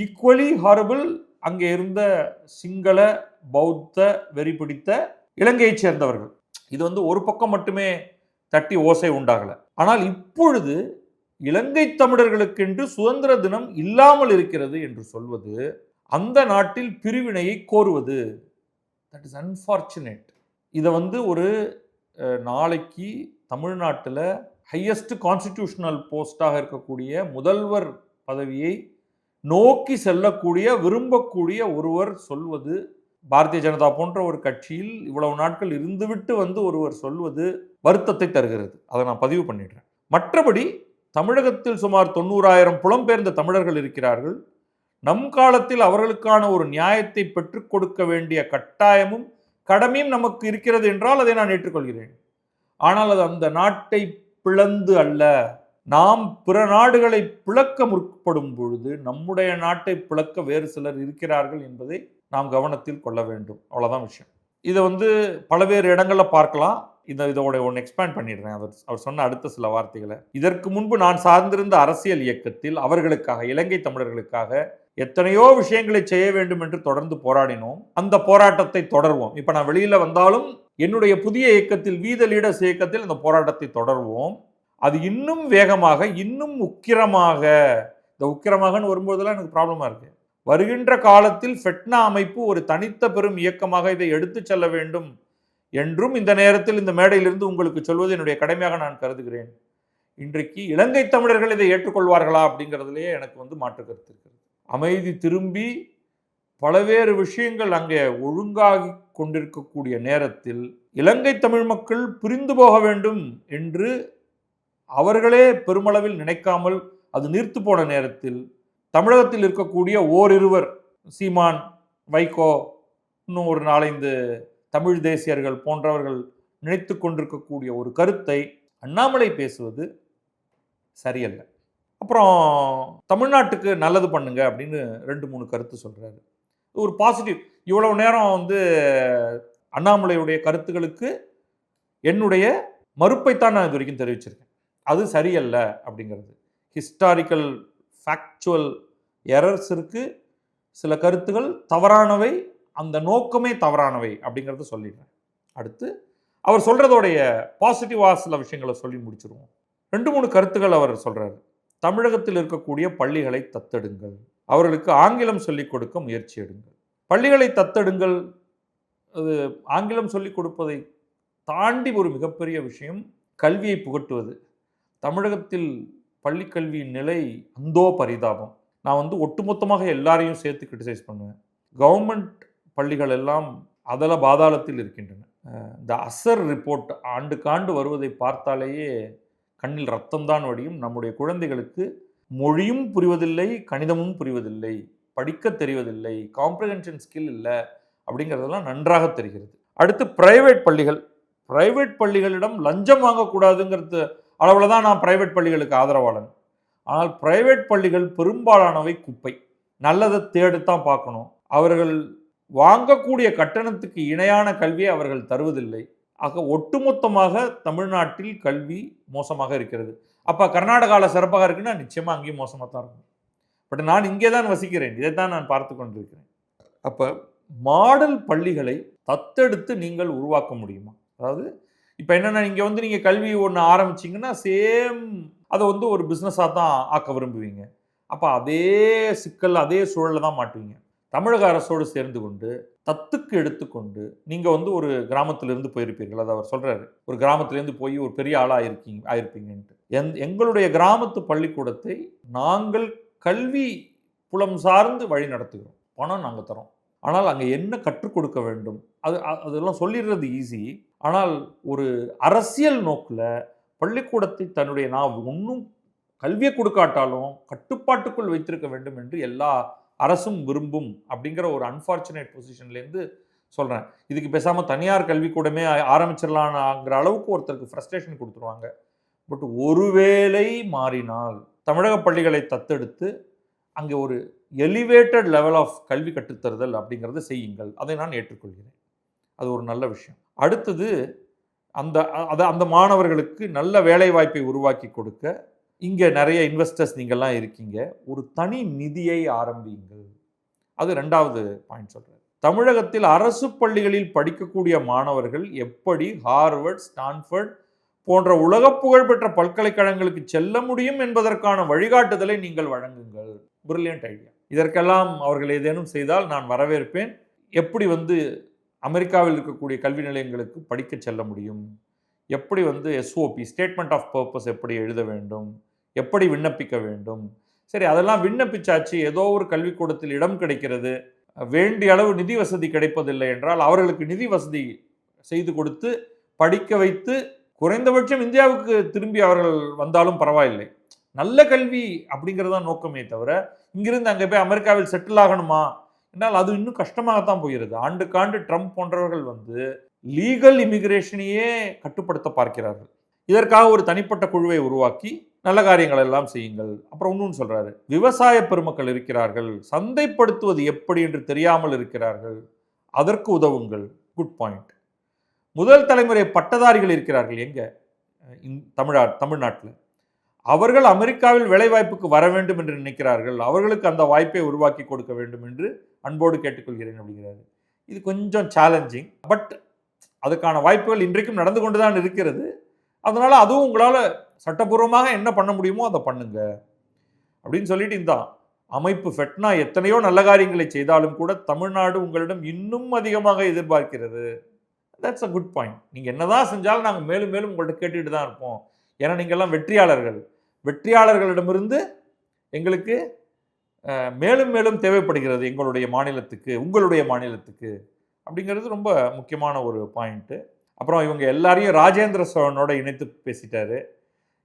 [SPEAKER 1] ஈக்குவலி ஹாரபிள் அங்கே இருந்த சிங்கள பௌத்த வெறி பிடித்த இலங்கையைச் சேர்ந்தவர்கள். இது ஒரு பக்கம் மட்டுமே தட்டி ஓசை உண்டாகல. ஆனால் இப்பொழுது இலங்கை தமிழர்களுக்கென்று சுதந்திர தினம் இல்லாமல் இருக்கிறது என்று சொல்வது அந்த நாட்டில் பிரிவினையை கோருவது. That is unfortunate. இதை ஒரு நாளைக்கு தமிழ்நாட்டில் ஹையஸ்ட் கான்ஸ்டிடியூஷனல் போஸ்டாக இருக்கக்கூடிய முதல்வர் பதவியை நோக்கி செல்லக்கூடிய விரும்பக்கூடிய ஒருவர் சொல்வது, பாரதிய ஜனதா போன்ற ஒரு கட்சியில் இவ்வளவு நாட்கள் இருந்துவிட்டு ஒருவர் சொல்வது வருத்தத்தை தருகிறது. அதை நான் பதிவு பண்ணிடுறேன். மற்றபடி தமிழகத்தில் சுமார் 90,000 புலம்பெயர்ந்த தமிழர்கள் இருக்கிறார்கள். நம் காலத்தில் அவர்களுக்கான ஒரு நியாயத்தை பெற்றுக் கொடுக்க வேண்டிய கட்டாயமும் கடமையும் நமக்கு இருக்கிறது என்றால் அதை நான் ஏற்றுக்கொள்கிறேன். ஆனால் அது அந்த நாட்டை பிளந்து அல்ல. நாம் பிற நாடுகளை பிளக்க முற்படும் பொழுது நம்முடைய நாட்டை பிளக்க வேறு சிலர் இருக்கிறார்கள் என்பதை நாம் கவனத்தில் கொள்ள வேண்டும். அவ்வளவுதான் விஷயம். இதை பல்வேறு இடங்களில் பார்க்கலாம். இதோட ஒன்று எக்ஸ்பேண்ட் பண்ணிடுறேன். அவர் சொன்ன அடுத்த சில வார்த்தைகளை. இதற்கு முன்பு நான் சார்ந்திருந்த அரசியல் இயக்கத்தில் அவர்களுக்காக, இலங்கை தமிழர்களுக்காக எத்தனையோ விஷயங்களை செய்ய வேண்டும் என்று தொடர்ந்து போராடினோம். அந்த போராட்டத்தை தொடர்வோம். இப்ப நான் வெளியில வந்தாலும் என்னுடைய புதிய இயக்கத்தில், வி த லீடர்ஸ் இயக்கத்தில் அந்த போராட்டத்தை தொடர்வோம். அது இன்னும் வேகமாக, இன்னும் உக்கிரமாக, இந்த உக்கிரமாகன்னு வரும்போதெல்லாம் எனக்கு ப்ராப்ளமா இருக்கு. வருகின்ற காலத்தில் ஃபெட்னா அமைப்பு ஒரு தனித்த பெரும் இயக்கமாக இதை எடுத்து செல்ல வேண்டும் என்றும் இந்த நேரத்தில் இந்த மேடையிலிருந்து உங்களுக்கு சொல்வது என்னுடைய கடமையாக நான் கருதுகிறேன். இன்றைக்கு இலங்கை தமிழர்கள் இதை ஏற்றுக்கொள்வார்களா அப்படிங்கிறதுலேயே எனக்கு மாற்று கருத்து இருக்கிறது. அமைதி திரும்பி பல்வேறு விஷயங்கள் அங்கே ஒழுங்காகி கொண்டிருக்கக்கூடிய நேரத்தில் இலங்கை தமிழ் மக்கள் பிரிந்து போக வேண்டும் என்று அவர்களே பெருமளவில் நினைக்காமல் அது நீர்த்து போன நேரத்தில் தமிழகத்தில் இருக்கக்கூடிய ஓரிருவர், சீமான், வைகோ, இன்னும் ஒரு 4-5 தமிழ் தேசியர்கள் போன்றவர்கள் நினைத்து கொண்டிருக்கக்கூடிய ஒரு கருத்தை அண்ணாமலை பேசுவது சரியல்ல. அப்புறம் தமிழ்நாட்டுக்கு நல்லது பண்ணுங்க அப்படின்னு 2-3 கருத்து சொல்றாரு. ஒரு பாசிட்டிவ். இவ்வளவு நேரம் அண்ணாமலையுடைய கருத்துக்களுக்கு என்னுடைய மறுப்பைத்தான் நான் இது வரைக்கும் தெரிவிச்சிருக்கேன். அது சரியல்ல அப்படிங்கிறது. ஹிஸ்டாரிக்கல் ஃபேக்சுவல் எரர்ஸ் இருக்கு. சில கருத்துகள் தவறானவை, அந்த நோக்கமே தவறானவை அப்படிங்கிறத சொல்லிடுறேன். அடுத்து அவர் சொல்றதோடைய பாசிட்டிவா சில விஷயங்களை சொல்லி முடிச்சிருவோம். 2-3 கருத்துக்கள் அவர் சொல்றாரு. தமிழகத்தில் இருக்கக்கூடிய பள்ளிகளை தத்தெடுங்கள், அவர்களுக்கு ஆங்கிலம் சொல்லிக் கொடுக்க முயற்சி எடுங்கள். பள்ளிகளை தத்தெடுங்கள், அது ஆங்கிலம் சொல்லிக் கொடுப்பதை தாண்டி ஒரு மிகப்பெரிய விஷயம் கல்வியை புகட்டுவது. தமிழகத்தில் பள்ளிக்கல்வியின் நிலை அந்தோ பரிதாபம். நான் ஒட்டுமொத்தமாக எல்லாரையும் சேர்த்து கிரிட்டிசைஸ் பண்ணுவேன். கவர்மெண்ட் பள்ளிகள் எல்லாம் அதல பாதாளத்தில் இருக்கின்றன. இந்த அசர் ரிப்போர்ட் ஆண்டுக்காண்டு வருவதை பார்த்தாலேயே கண்ணில் ரத்தம்தான் வடியும். நம்முடைய குழந்தைகளுக்கு மொழியும் புரிவதில்லை, கணிதமும் புரிவதில்லை, படிக்க தெரிவதில்லை, காம்ப்ரிஹென்ஷன் ஸ்கில் இல்லை அப்படிங்கிறதெல்லாம் நன்றாக தெரிகிறது. அடுத்து பிரைவேட் பள்ளிகள். பிரைவேட் பள்ளிகளிடம் லஞ்சம் வாங்கக்கூடாதுங்கிறது அளவில் தான் நான் பிரைவேட் பள்ளிகளுக்கு ஆதரவாளன். ஆனால் பிரைவேட் பள்ளிகள் பெரும்பாலானவை குப்பை. நல்லதை தேடித்தான் பார்க்கணும். அவர்கள் வாங்கக்கூடிய கட்டணத்துக்கு இணையான கல்வியை அவர்கள் தருவதில்லை. ஆக ஒட்டுமொத்தமாக தமிழ்நாட்டில் கல்வி மோசமாக இருக்கிறது. அப்போ கர்நாடகாவில் சிறப்பாக இருக்குன்னா நிச்சயமாக அங்கேயும் மோசமாக தான் இருக்கும். பட் நான் இங்கே தான் வசிக்கிறேன், இதைத்தான் நான் பார்த்து கொண்டிருக்கிறேன். அப்போ மாடல் பள்ளிகளை தத்தெடுத்து நீங்கள் உருவாக்க முடியுமா? அதாவது இப்போ என்னென்னா, இங்கே நீங்கள் கல்வி ஒன்று ஆரம்பிச்சிங்கன்னா சேம் அதை ஒரு பிஸ்னஸாக தான் ஆக்க விரும்புவீங்க. அப்போ அதே சிக்கல், அதே சூழலில் தான் மாட்டுவீங்க. தமிழக அரசோடு சேர்ந்து கொண்டு தத்துக்கு எடுத்துக்கொண்டு நீங்கள் ஒரு கிராமத்திலிருந்து போயிருப்பீர்கள். அது அவர் சொல்கிறாரு, ஒரு கிராமத்திலேருந்து போய் ஒரு பெரிய ஆளாக ஆயிருப்பீங்கன்ட்டு. எங்களுடைய கிராமத்து பள்ளிக்கூடத்தை நாங்கள் கல்வி புலம் சார்ந்து வழி நடத்துகிறோம். பணம் நாங்கள் தரோம். ஆனால் அங்கே என்ன கற்றுக் கொடுக்க வேண்டும் அதெல்லாம் சொல்லிடுறது ஈஸி. ஆனால் ஒரு அரசியல் நோக்கில் பள்ளிக்கூடத்தை நான் ஒன்றும் கல்வியை கொடுக்காட்டாலும் கட்டுப்பாட்டுக்குள் வைத்திருக்க வேண்டும் என்று எல்லா அரசும் விரும்பும் அப்படிங்கிற ஒரு அன்ஃபார்ச்சுனேட் பொசிஷன்லேருந்து சொல்கிறேன். இதுக்கு பேசாமல் தனியார் கல்விக்கூடமே ஆரம்பிச்சிடலாங்கிற அளவுக்கு ஒருத்தருக்கு ஃப்ரஸ்ட்ரேஷன் கொடுத்துருவாங்க. பட் ஒருவேளை மாறினால் தமிழக பள்ளிகளை தத்தெடுத்து அங்கே ஒரு எலிவேட்டட் லெவல் ஆஃப் கல்வி கற்றுத்தருதல் அப்படிங்கிறத செய்யுங்கள். அதை நான் ஏற்றுக்கொள்கிறேன். அது ஒரு நல்ல விஷயம். அடுத்தது அந்த மாணவர்களுக்கு நல்ல வேலை வாய்ப்பை உருவாக்கி கொடுக்க இங்கே நிறைய இன்வெஸ்டர்ஸ் நீங்கள்லாம் இருக்கீங்க, ஒரு தனி நிதியை ஆரம்பியுங்கள். அது 2வது பாயிண்ட் சொல்கிறேன். தமிழகத்தில் அரசு பள்ளிகளில் படிக்கக்கூடிய மாணவர்கள் எப்படி ஹார்வர்ட், ஸ்டான்ஃபர்ட் போன்ற உலக புகழ்பெற்ற பல்கலைக்கழகங்களுக்கு செல்ல முடியும் என்பதற்கான வழிகாட்டுதலை நீங்கள் வழங்குங்கள். Brilliant idea. இதற்கெல்லாம் அவர்கள் ஏதேனும் செய்தால் நான் வரவேற்பேன். எப்படி அமெரிக்காவில் இருக்கக்கூடிய கல்வி நிலையங்களுக்கு படிக்க செல்ல முடியும், எப்படி எஸ்ஓபி ஸ்டேட்மெண்ட் ஆஃப் பர்பஸ் எப்படி எழுத வேண்டும், எப்படி விண்ணப்பிக்க வேண்டும். சரி, அதெல்லாம் விண்ணப்பிச்சாச்சு, ஏதோ ஒரு கல்விக்கூடத்தில் இடம் கிடைக்கிறது, வேண்டிய அளவு நிதி வசதி கிடைப்பதில்லை என்றால் அவர்களுக்கு நிதி வசதி செய்து கொடுத்து படிக்க வைத்து குறைந்தபட்சம் இந்தியாவுக்கு திரும்பி அவர்கள் வந்தாலும் பரவாயில்லை. நல்ல கல்வி அப்படிங்கிறதான் நோக்கமே தவிர இங்கிருந்து அங்கே போய் அமெரிக்காவில் செட்டில் ஆகணுமா என்றால் அது இன்னும் கஷ்டமாகத்தான் போகிறது. ஆண்டுக்காண்டு ட்ரம்ப் போன்றவர்கள் லீகல் இமிகிரேஷனையே கட்டுப்படுத்த பார்க்கிறார்கள். இதற்காக ஒரு தனிப்பட்ட குழுவை உருவாக்கி நல்ல காரியங்கள் எல்லாம் செய்யுங்கள். அப்புறம் இன்னொன்று சொல்றாரு, விவசாய பெருமக்கள் இருக்கிறார்கள், சந்தைப்படுத்துவது எப்படி என்று தெரியாமல் இருக்கிறார்கள், அதற்கு உதவுங்கள். Good point. முதல் தலைமுறை பட்டதாரிகள் இருக்கிறார்கள் எங்க, தமிழ்நாட்டில். அவர்கள் அமெரிக்காவில் வேலைவாய்ப்புக்கு வர வேண்டும் என்று நினைக்கிறார்கள், அவர்களுக்கு அந்த வாய்ப்பை உருவாக்கி கொடுக்க வேண்டும் என்று அன்போடு கேட்டுக்கொள்கிறேன் அப்படிங்கிறாரு. இது கொஞ்சம் சேலஞ்சிங், பட் அதுக்கான வாய்ப்புகள் இன்றைக்கும் நடந்து கொண்டு தான் இருக்கிறது. அதனால அதுவும் உங்களால் சட்டப்பூர்வமாக என்ன பண்ண முடியுமோ அதை பண்ணுங்க அப்படின்னு சொல்லிட்டு, இந்த அமைப்பு ஃபெட்னா எத்தனையோ நல்ல காரியங்களை செய்தாலும் கூட தமிழ்நாடு உங்களிடம் இன்னும் அதிகமாக எதிர்பார்க்கிறது. That's a good point. நீங்கள் என்னதான் செஞ்சாலும் நாங்கள் மேலும் மேலும் உங்கள்கிட்ட கேட்டுக்கிட்டு தான் இருப்போம். ஏன்னா நீங்கள்லாம் வெற்றியாளர்கள். வெற்றியாளர்களிடமிருந்து எங்களுக்கு மேலும் மேலும் தேவைப்படுகிறது எங்களுடைய மாநிலத்துக்கு, உங்களுடைய மாநிலத்துக்கு அப்படிங்கிறது ரொம்ப முக்கியமான ஒரு பாயிண்ட்டு. அப்புறம் இவங்க எல்லாரையும் ராஜேந்திர சோழனோட இணைத்து பேசிட்டாரு.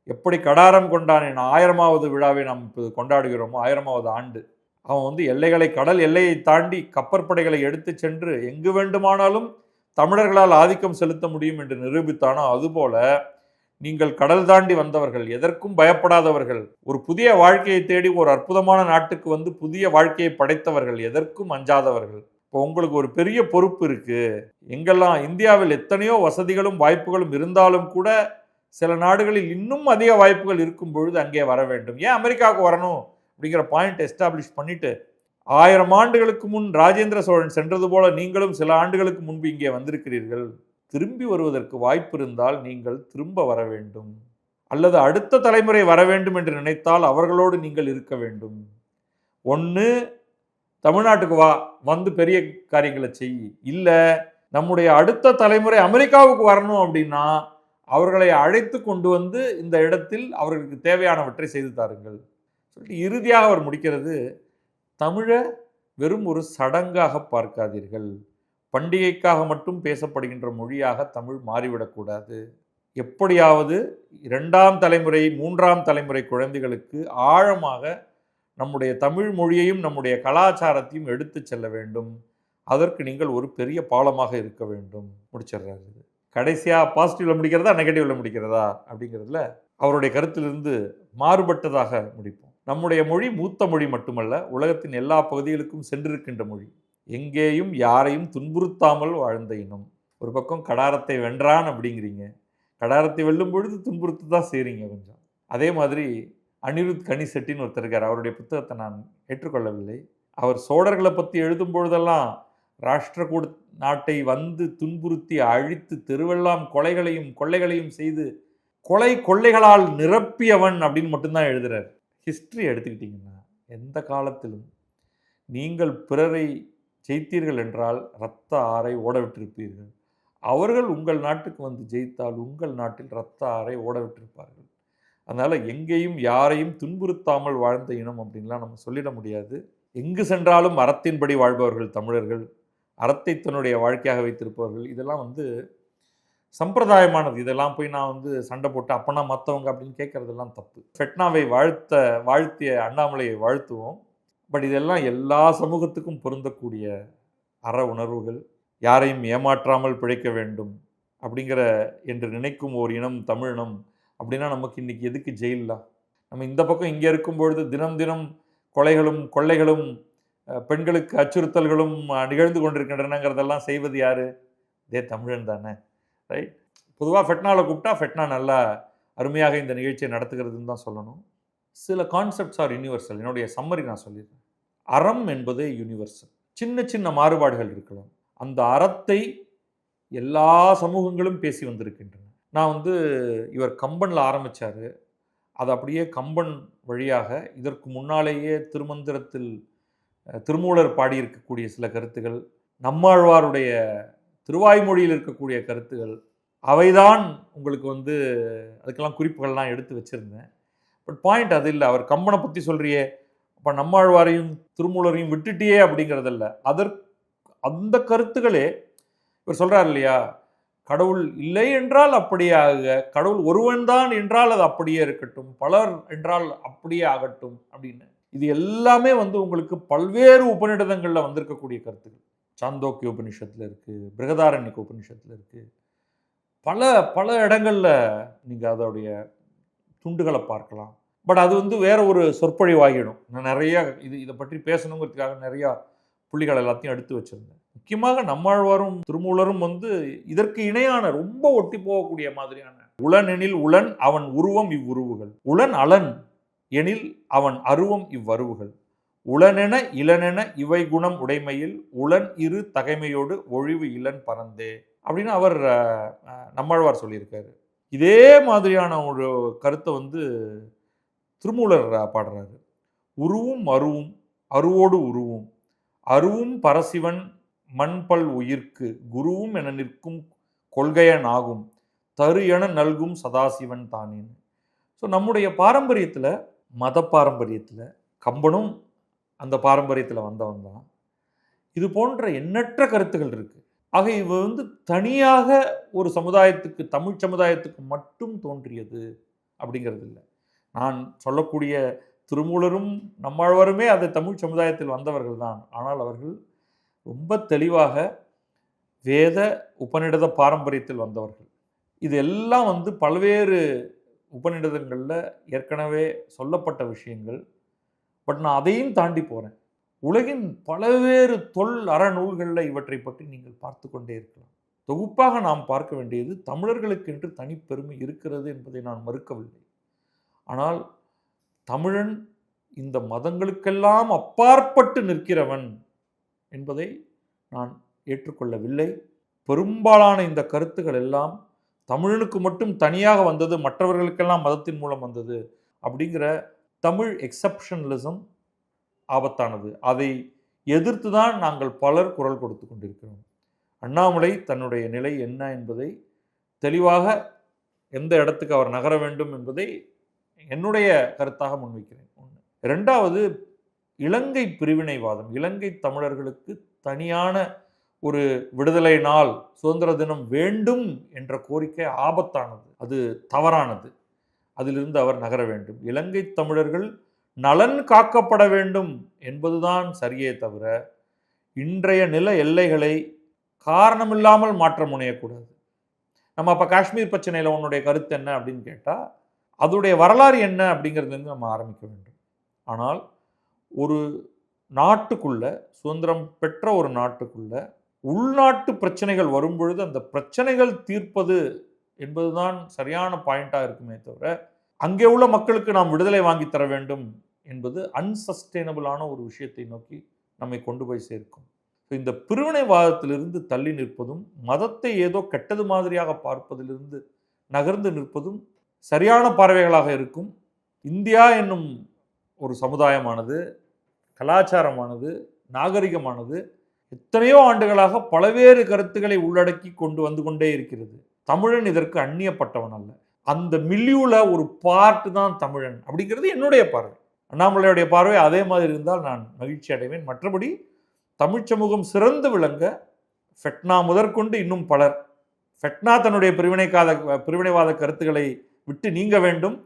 [SPEAKER 1] எப்படி கடாரம் கொண்டானின் 1000வது விழாவை நாம் இப்போ கொண்டாடுகிறோமோ, 1000வது ஆண்டு, அவன் எல்லைகளை, கடல் எல்லையை தாண்டி கப்பற்படைகளை எடுத்து சென்று எங்கு வேண்டுமானாலும் தமிழர்களால் ஆதிக்கம் செலுத்த முடியும் என்று நிரூபித்தானோ, அதுபோல நீங்கள் கடல் தாண்டி வந்தவர்கள், எதற்கும் பயப்படாதவர்கள், ஒரு புதிய வாழ்க்கையை தேடி ஒரு அற்புதமான நாட்டுக்கு புதிய வாழ்க்கையை படைத்தவர்கள், எதற்கும் அஞ்சாதவர்கள். இப்போ உங்களுக்கு ஒரு பெரிய பொறுப்பு இருக்கு. எங்கெல்லாம் இந்தியாவில் எத்தனையோ வசதிகளும் வாய்ப்புகளும் இருந்தாலும் கூட சில நாடுகளில் இன்னும் அதிக வாய்ப்புகள் இருக்கும் பொழுது அங்கே வர வேண்டும். ஏன் அமெரிக்காவுக்கு வரணும் அப்படிங்கிற பாயிண்ட் எஸ்டாப்ளிஷ் பண்ணிட்டு, 1000 ஆண்டுகளுக்கு முன் ராஜேந்திர சோழன் சென்றது போல நீங்களும் சில ஆண்டுகளுக்கு முன்பு இங்கே வந்திருக்கிறீர்கள். திரும்பி வருவதற்கு வாய்ப்பு இருந்தால் நீங்கள் திரும்ப வர வேண்டும், அல்லது அடுத்த தலைமுறை வர வேண்டும் என்று நினைத்தால் அவர்களோடு நீங்கள் இருக்க வேண்டும். ஒன்று தமிழ்நாட்டுக்கு வா, பெரிய காரியங்களை செய். இல்லை நம்முடைய அடுத்த தலைமுறை அமெரிக்காவுக்கு வரணும் அப்படின்னா அவர்களை அழைத்து கொண்டு இந்த இடத்தில் அவர்களுக்கு தேவையானவற்றை செய்து தாருங்கள் சொல்லிட்டு இறுதியாக அவர் முடிக்கிறது, தமிழை வெறும் ஒரு சடங்காக பார்க்காதீர்கள். பண்டிகைக்காக மட்டும் பேசப்படுகின்ற மொழியாக தமிழ் மாறிவிடக்கூடாது. எப்படியாவது 2ஆம் தலைமுறை 3ஆம் தலைமுறை குழந்தைகளுக்கு ஆழமாக நம்முடைய தமிழ் மொழியையும் நம்முடைய கலாச்சாரத்தையும் எடுத்து செல்ல வேண்டும். அதற்கு நீங்கள் ஒரு பெரிய பாலமாக இருக்க வேண்டும். முடிச்சிடுறாரு. கடைசியாக பாசிட்டிவ்ல முடிக்கிறதா நெகட்டிவ்ல முடிக்கிறதா அப்படிங்கிறதுல அவருடைய கருத்திலிருந்து மாறுபட்டதாக முடிப்போம். நம்முடைய மொழி மூத்த மொழி மட்டுமல்ல, உலகத்தின் எல்லா பகுதிகளுக்கும் சென்றிருக்கின்ற மொழி. எங்கேயும் யாரையும் துன்புறுத்தாமல் வாழ்ந்த இனம். ஒரு பக்கம் கடாரத்தை வென்றான் அப்படிங்கிறீங்க, கடாரத்தை வெல்லும் பொழுது துன்புறுத்து தான் செய்கிறீங்க கொஞ்சம். அதே மாதிரி அனிருத் கனிசெட்டின்னு ஒருத்தர் இருக்கார். அவருடைய புத்தகத்தை நான் ஏற்றுக்கொள்ளவில்லை. அவர் சோழர்களை பற்றி எழுதும் பொழுதெல்லாம் ராஷ்டிரகூட நாட்டை துன்புறுத்தி அழித்து தெருவெல்லாம் கொலைகளையும் கொள்ளைகளையும் செய்து கொள்ளைகளால் நிரப்பியவன் அப்படின்னு மட்டும்தான் எழுதுறார். ஹிஸ்டரி எடுத்துக்கிட்டிங்கன்னா எந்த காலத்திலும் நீங்கள் பிறரை ஜெயித்தீர்கள் என்றால் இரத்த ஆறை ஓட விட்டிருப்பீர்கள். அவர்கள் உங்கள் நாட்டுக்கு ஜெயித்தால் உங்கள் நாட்டில் இரத்த ஆறை ஓட விட்டிருப்பார்கள். அதனால் எங்கேயும் யாரையும் துன்புறுத்தாமல் வாழ்ந்த இனம் அப்படின்லாம் நம்ம சொல்லிட முடியாது. எங்கு சென்றாலும் அறத்தின்படி வாழ்பவர்கள் தமிழர்கள், அறத்தை தன்னுடைய வாழ்க்கையாக வைத்திருப்பவர்கள். இதெல்லாம் சம்பிரதாயமானது. இதெல்லாம் போய் நான் வந்து சண்டை போட்டு அப்பனா மற்றவங்க அப்படின்னு கேட்கறதெல்லாம் தப்பு. ஃபெட்னாவை வாழ்த்திய அண்ணாமலையை வாழ்த்துவோம். பட் இதெல்லாம் எல்லா சமூகத்துக்கும் பொருந்தக்கூடிய அற உணர்வுகள். யாரையும் ஏமாற்றாமல் பிழைக்க வேண்டும் அப்படிங்கிற என்று நினைக்கும் ஓர் இனம் தமிழினம். அப்படின்னா நமக்கு இன்னைக்கு எதுக்கு ஜெயில்லாம்? நம்ம இந்த பக்கம் இங்கே இருக்கும்பொழுது தினம் தினம் கொலைகளும் கொள்ளைகளும் பெண்களுக்கு அச்சுறுத்தல்களும் நிகழ்ந்து கொண்டிருக்கின்றனங்கிறதெல்லாம் செய்வது யாரு? இதே தமிழன் தானே, ரைட்? பொதுவாக ஃபெட்னாவில் கூப்பிட்டா ஃபெட்னா நல்லா அருமையாக இந்த நிகழ்ச்சியை நடத்துகிறதுன்னு தான் சொல்லணும். சில கான்செப்ட்ஸ் ஆர் யூனிவர்சல். என்னுடைய சம்மரி நான் சொல்லிடுறேன். அறம் என்பது யூனிவர்சல். சின்ன சின்ன மாறுபாடுகள் இருக்கலாம். அந்த அறத்தை எல்லா சமூகங்களும் பேசி வந்திருக்கின்றன. நான் வந்து இவர் கம்பனில் ஆரம்பித்தார். அது அப்படியே கம்பன் வழியாக இதற்கு முன்னாலேயே திருமந்திரத்தில் திருமூலர் பாடியிருக்கக்கூடிய சில கருத்துகள், நம்மாழ்வாருடைய திருவாய்மொழியில் இருக்கக்கூடிய கருத்துகள், அவைதான் உங்களுக்கு வந்து அதுக்கெல்லாம் குறிப்புகள்லாம் எடுத்து வச்சுருந்தேன். பட் பாயிண்ட் அது இல்லை. அவர் கம்பனை பற்றி சொல்கிறியே, அப்போ நம்மாழ்வாரையும் திருமூலரையும் விட்டுட்டியே அப்படிங்கிறதல்ல. அந்த கருத்துக்களே இவர் சொல்கிறார் இல்லையா, கடவுள் இல்லை என்றால் அப்படியே ஆகுக, கடவுள் ஒருவன் தான் என்றால் அது அப்படியே இருக்கட்டும், பலர் என்றால் அப்படியே ஆகட்டும் அப்படின்னு. இது எல்லாமே வந்து உங்களுக்கு பல்வேறு உபநிடதங்களில் வந்திருக்கக்கூடிய கருத்துக்கள். சாந்தோக்கிய உபனிஷத்தில் இருக்குது, பிருகதாரண்யக்க உபனிஷத்தில் இருக்குது. பல பல இடங்களில் நீங்கள் அதோடைய துண்டுகளை பார்க்கலாம். பட் அது வந்து வேற ஒரு சொற்பொழிவாகிடும். நான் நிறைய இதை பற்றி பேசணுங்கிறதுக்காக நிறையா புள்ளிகள் எல்லாத்தையும் எடுத்து வச்சுருந்தேன். முக்கியமாக நம்மாழ்வாரும் திருமூலரும் வந்து இதற்கு இணையான ரொம்ப ஒட்டி போகக்கூடிய மாதிரியான உளன் எனில் உளன் அவன் உருவம் இவ்வுருவுகள், உளன் அலன் எனில் அவன் அருவம் இவ்வருவுகள், உளனென இளனென இவை குணம் உடைமையில் உளன் இரு தகைமையோடு ஒழிவு இளன் பறந்தே அப்படின்னு அவர் நம்மாழ்வார் சொல்லியிருக்காரு. இதே மாதிரியான ஒரு கருத்தை வந்து திருமூலர் பாடுறாரு. உருவும் அருவும் அருவோடு உருவும் அருவும் பரசிவன் மண்பல் உயிர்க்கு குருவும் என நிற்கும் கொள்கையன் ஆகும் தரு என நல்கும் சதாசிவன் தானேன்னு. ஸோ நம்முடைய பாரம்பரியத்தில், மத பாரம்பரியத்தில் கம்பனும் அந்த பாரம்பரியத்தில் வந்தவன் தான். இது போன்ற எண்ணற்ற கருத்துகள் இருக்கு. ஆக இவ வந்து தனியாக ஒரு சமுதாயத்துக்கு, தமிழ் சமுதாயத்துக்கு மட்டும் தோன்றியது அப்படிங்கிறது இல்லை. நான் சொல்லக்கூடிய திருமூலரும் நம்மாழ்வாருமே அது தமிழ் சமுதாயத்தில் வந்தவர்கள் தான். ஆனால் அவர்கள் ரொம்ப தெளிவாக வேத உபநிடத பாரம்பரியத்தில் வந்தவர்கள். இது எல்லாம் வந்து பல்வேறு உபநிடதங்களில் ஏற்கனவே சொல்லப்பட்ட விஷயங்கள். பட் நான் அதையும் தாண்டி போகிறேன். உலகின் பல்வேறு அறநூல்களில் இவற்றை பற்றி நீங்கள் பார்த்து கொண்டே இருக்கலாம். தொகுப்பாக நாம் பார்க்க வேண்டியது தமிழர்களுக்கு என்று தனிப்பெருமை இருக்கிறது என்பதை நான் மறுக்கவில்லை. ஆனால் தமிழன் இந்த மதங்களுக்கெல்லாம் அப்பாற்பட்டு நிற்கிறவன் என்பதை நான் ஏற்றுக்கொள்ளவில்லை. பெரும்பாலான இந்த கருத்துக்கள் எல்லாம் தமிழனுக்கு மட்டும் தனியாக வந்தது, மற்றவர்களுக்கெல்லாம் மதத்தின் மூலம் வந்தது அப்படிங்கிற தமிழ் எக்ஸப்ஷனலிசம் ஆபத்தானது. அதை எதிர்த்து தான் நாங்கள் பலர் குரல் கொடுத்து கொண்டிருக்கிறோம். அண்ணாமலை தன்னுடைய நிலை என்ன என்பதை தெளிவாக எந்த இடத்துக்கு அவர் நகர வேண்டும் என்பதை என்னுடைய கருத்தாக முன்வைக்கிறேன். ஒன்று. இரண்டாவது, இலங்கை பிரிவினைவாதம். இலங்கை தமிழர்களுக்கு தனியான ஒரு விடுதலை நாள், சுதந்திர தினம் வேண்டும் என்ற கோரிக்கை ஆபத்தானது, அது தவறானது. அதிலிருந்து அவர் நகர வேண்டும். இலங்கை தமிழர்கள் நலன் காக்கப்பட வேண்டும் என்பதுதான் சரியே தவிர இன்றைய நில எல்லைகளை காரணமில்லாமல் மாற்ற முனையக்கூடாது. நம்ம அப்போ காஷ்மீர் பிரச்சனையில் உன்னுடைய கருத்து என்ன அப்படின்னு கேட்டால் அதோடைய வரலாறு என்ன அப்படிங்கிறதுலேருந்து நம்ம ஆரம்பிக்க வேண்டும். ஆனால் ஒரு நாட்டுக்குள்ள, சுதந்திரம் பெற்ற ஒரு நாட்டுக்குள்ள உள்நாட்டு பிரச்சனைகள் வரும்பொழுது அந்த பிரச்சனைகள் தீர்ப்பது என்பதுதான் சரியான பாயிண்டாக இருக்குமே தவிர அங்கே உள்ள மக்களுக்கு நாம் விடுதலை வாங்கி தர வேண்டும் என்பது அன்சஸ்டெயினபிளான ஒரு விஷயத்தை நோக்கி நம்மை கொண்டு போய் சேர்க்கும். இந்த பிரிவினைவாதத்திலிருந்து தள்ளி நிற்பதும், மதத்தை ஏதோ கெட்டது மாதிரியாக பார்ப்பதிலிருந்து நகர்ந்து நிற்பதும் சரியான பார்வைகளாக இருக்கும். இந்தியா என்னும் ஒரு சமுதாயமானது, கலாச்சாரமானது, நாகரிகமானது எத்தனையோ ஆண்டுகளாக பல்வேறு கருத்துக்களை உள்ளடக்கி கொண்டு வந்து கொண்டே இருக்கிறது. தமிழன் இதற்கு அந்நியப்பட்டவன் அல்ல. அந்த மில்லியூல ஒரு பார்ட் தான் தமிழன் அப்படிங்கிறது என்னுடைய பார்வை. அண்ணாமலையுடைய பார்வை அதே மாதிரி இருந்தால் நான் மகிழ்ச்சி அடைவேன். மற்றபடி தமிழ் சமூகம் சிறந்து விளங்க ஃபெட்னா முதற்கொண்டு இன்னும் பலர், ஃபெட்னா தன்னுடைய பிரிவினைவாத கருத்துக்களை விட்டு நீங்க வேண்டும்.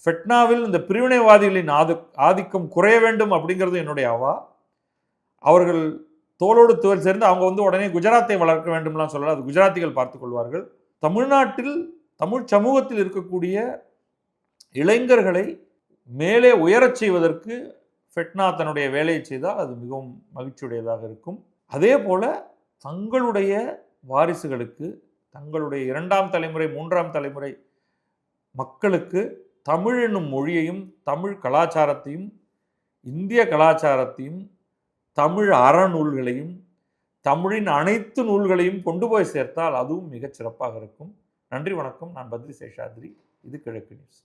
[SPEAKER 1] ஃபெட்னாவில் இந்த பிரிவினைவாதிகளின் ஆதிக்கம் குறைய வேண்டும் அப்படிங்கிறது என்னுடைய அவா. அவர்கள் தோளோடு தோள் சேர்ந்து அவங்க வந்து உடனே குஜராத்தை வளர்க்க வேண்டும்லாம் சொல்லல. அது குஜராத்திகள் பார்த்துக் கொள்வார்கள். தமிழ்நாட்டில் தமிழ் சமூகத்தில் இருக்கக்கூடிய இளைஞர்களை மேலே உயரச் செய்வதற்கு ஃபெட்னா தன்னுடைய வேலையை செய்தால் அது மிகவும் மகிழ்ச்சியுடையதாக இருக்கும். அதே போல தங்களுடைய வாரிசுகளுக்கு, தங்களுடைய 2ஆம் தலைமுறை 3ஆம் தலைமுறை மக்களுக்கு தமிழ் என்னும் மொழியையும் தமிழ் கலாச்சாரத்தையும் இந்திய கலாச்சாரத்தையும் தமிழ் அறநூல்களையும் தமிழின் அனைத்து நூல்களையும் கொண்டு போய் சேர்த்தால் அதுவும் மிகச் சிறப்பாக இருக்கும். நன்றி, வணக்கம். நான் பத்ரி சேஷாத்ரி. இது கிழக்கு நியூஸ்.